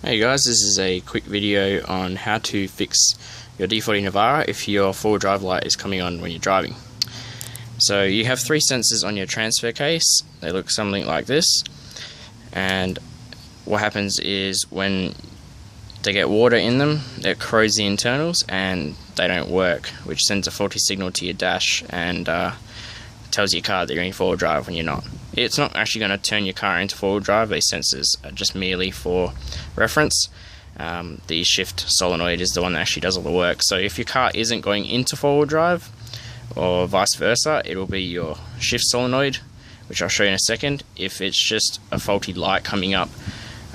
Hey guys, this is a quick video on how to fix your D40 Navara if your four-wheel drive light is coming on when you're driving. So you have three sensors on your transfer case. They look something like this, and what happens is when they get water in them, it corrodes the internals and they don't work, which sends a faulty signal to your dash and tells your car that you're in four-wheel drive when you're not. It's not actually going to turn your car into four-wheel drive. These sensors are just merely for reference. The shift solenoid is the one that actually does all the work. So if your car isn't going into four-wheel drive, or vice versa, it will be your shift solenoid, which I'll show you in a second. If it's just a faulty light coming up,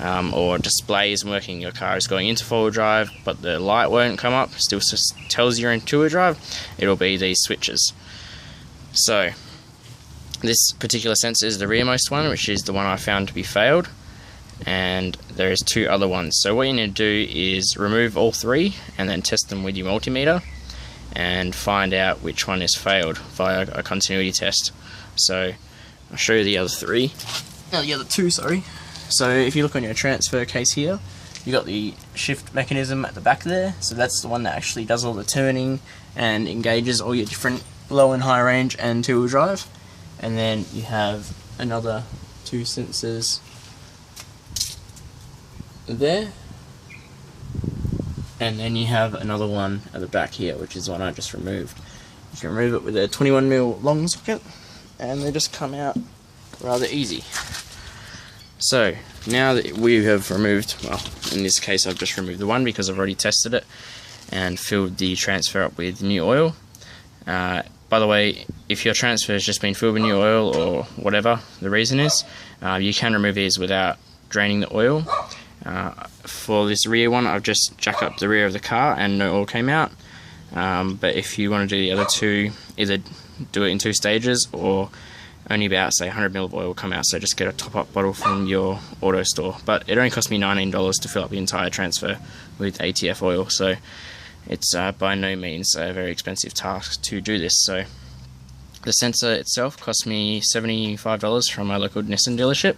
or display isn't working, your car is going into four-wheel drive, but the light won't come up, still tells you're in two-wheel drive, it'll be these switches. So this particular sensor is the rearmost one, which is the one I found to be failed, and there is two other ones. So what you need to do is remove all three and then test them with your multimeter and find out which one is failed via a continuity test. So I'll show you the other two. So if you look on your transfer case here, you got the shift mechanism at the back there. So that's the one that actually does all the turning and engages all your different low and high range and two-wheel drive. And then you have another two sensors there, and then you have another one at the back here, which is the one I just removed. You can remove it with a 21mm long socket and they just come out rather easy. So now that we have removed, well, in this case I've just removed the one because I've already tested it and filled the transfer up with new oil. By the way, if your transfer has just been filled with new oil or whatever the reason is, you can remove these without draining the oil. For this rear one, I've just jacked up the rear of the car and no oil came out. But if you want to do the other two, either do it in two stages or only about, say, 100ml of oil will come out, so just get a top-up bottle from your auto store. But it only cost me $19 to fill up the entire transfer with ATF oil, so it's by no means a very expensive task to do this. So the sensor itself cost me $75 from my local Nissan dealership,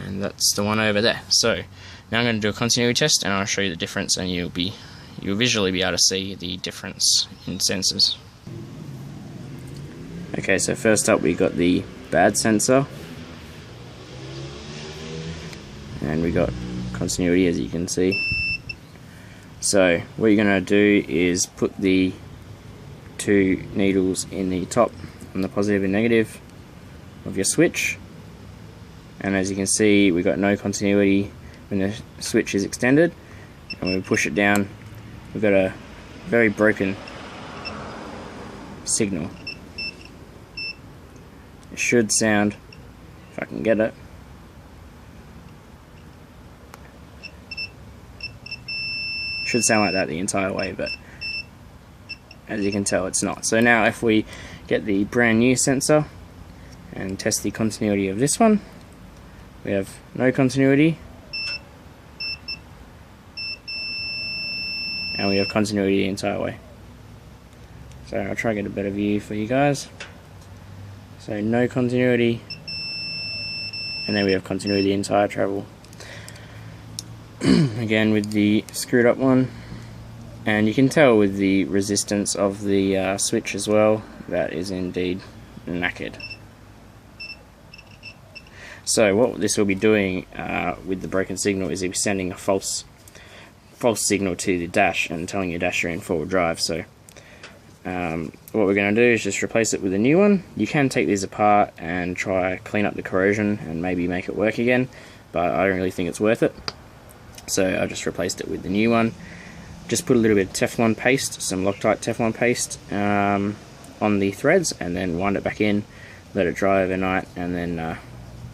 and that's the one over there. So now I'm going to do a continuity test and I'll show you the difference, and you'll visually be able to see the difference in sensors. Okay, so first up we got the bad sensor, and we got continuity, as you can see. So what you're going to do is put the two needles in the top on the positive and negative of your switch, and as you can see we got no continuity when the switch is extended, and when we push it down we've got a very broken signal. It should sound, if I can get it, should sound like that the entire way, but as you can tell it's not. So now if we get the brand new sensor and test the continuity of this one, we have no continuity, and we have continuity the entire way. So I'll try to get a better view for you guys. So no continuity, and then we have continuity the entire travel. Again with the screwed up one, and you can tell with the resistance of the switch as well, that is indeed knackered. So what this will be doing with the broken signal is it'll be sending a false signal to the dash and telling your dash you're in forward drive. So what we're going to do is just replace it with a new one. You can take these apart and try clean up the corrosion and maybe make it work again, but I don't really think it's worth it. So I just replaced it with the new one. Just put a little bit of Teflon paste, some Loctite Teflon paste on the threads, and then wind it back in, let it dry overnight, and then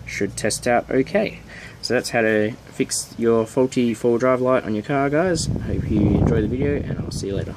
should test out okay. So that's how to fix your faulty four-wheel drive light on your car, guys. Hope you enjoy the video, and I'll see you later.